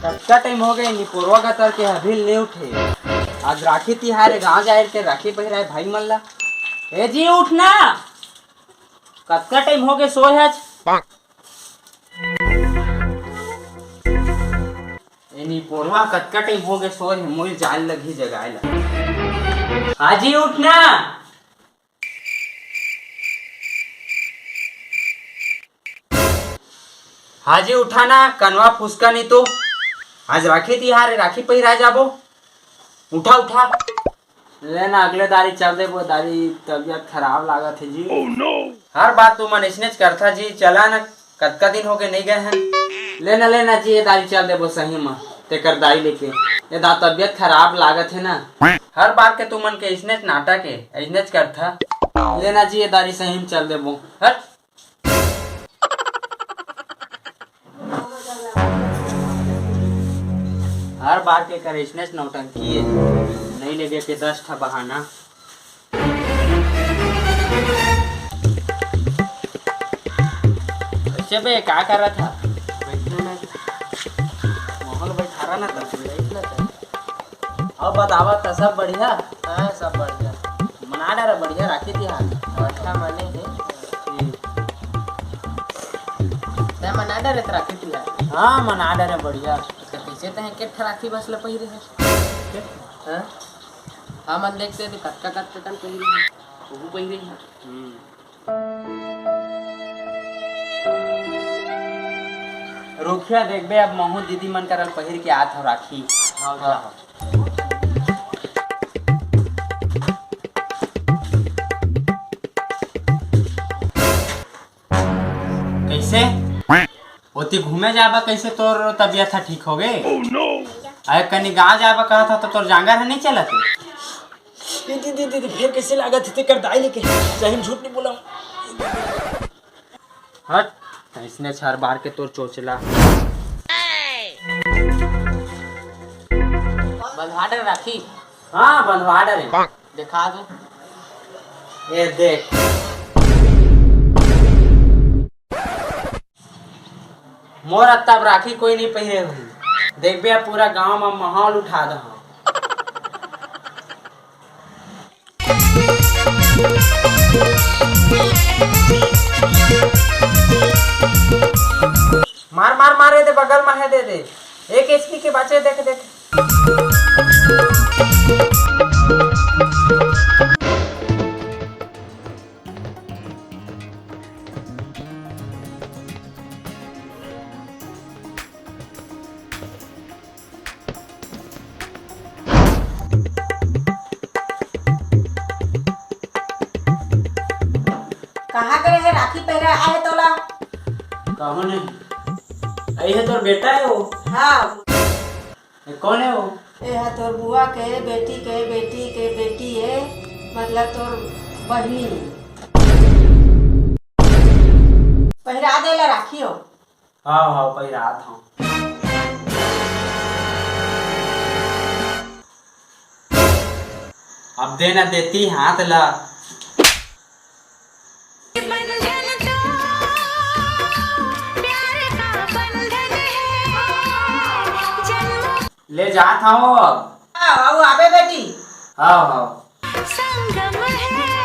कत्ता टाइम हो गए निपोरवा का तर के अभी ले उठे। आज राखी तिहार गांव जाए के राखी पहिराए भाई मल्ला। ए जी उठना, कत्ता टाइम हो गए सोए आज। ए निपोरवा कत्ता टाइम हो गए सोए है, मोल जाल लगी जगाए ला। हाजी उठना। हाजी उठाना, कनवा फुसका नहीं तो आज राखी तिहार है, राखी पहिरा जाबो। उठा उठा लेना, अगले दारी चल दे। वो दारी तबियत खराब लागत है जी। no. हर बात तू मन इसने करता जी। चला ना, कतका दिन हो गए नहीं गए हैं। लेना लेना जी, ये दारी चल दे वो सही में तेकर दाई लेके। ये दा तबियत खराब लागत है ना, हर बार के तू मन के इसने नाटक है इसने करता। लेना जी, ये दारी सही में चल दे वो। हट हर बार के करेशनेस नौटंकी है, नहीं लगे के 10 ठा बहाना। अच्छा बे क्या कर रहा था? मोहन बैठा रहा ना था। अब बतावा था सब बढ़िया? हाँ सब बढ़िया। मना डारा बढ़िया राखी तिहार। अच्छा मने है मैं मना डरे राखी तिहार। हाँ मना डारा बढ़िया। कैसे तहे के राखी बस ल पहिरे है। हां हम मन देखते थे कत्का कत्का तन पहिरे है, वो पहिरे है। रुखिया देखबे, अब महू दीदी मन करल पहिर के आत हो राखी। हां कैसे ओती घूमे जाबा? कैसे तोर तबियत था ठीक हो गए? अरे कनी गाँव जाबा कहा था तो तोर जांगर है नहीं चला थे। दीदी फिर कैसे लागत थे कर दाई लेके, सही झूठ नहीं बोला। हट इसने हर बार के तोर चोचला। बंधवा डर राखी। हाँ बंधवा डरे। दिखा दो ये देख। मोर तब राखी कोई नहीं पहिरे हुई। देख बे पूरा गांव में माहौल उठा दो। मार मार मारे दे, बगल में है दे दे। एक एचपी के बच्चे देख देख। कहाँ करे है राखी पहरा आए तोला? कहो नहीं आई है तोर बेटा है वो। हाँ कौन है वो? ये है तोर बुआ के बेटी के बेटी के बेटी है, मतलब तोर बहनी। पहरा दे ला राखी हो। हाँ हाँ पहिरा था। अब देना देती हाथ ला। ले जात हूँ अब। आओ आबे बेटी। हाँ हाँ। संगम है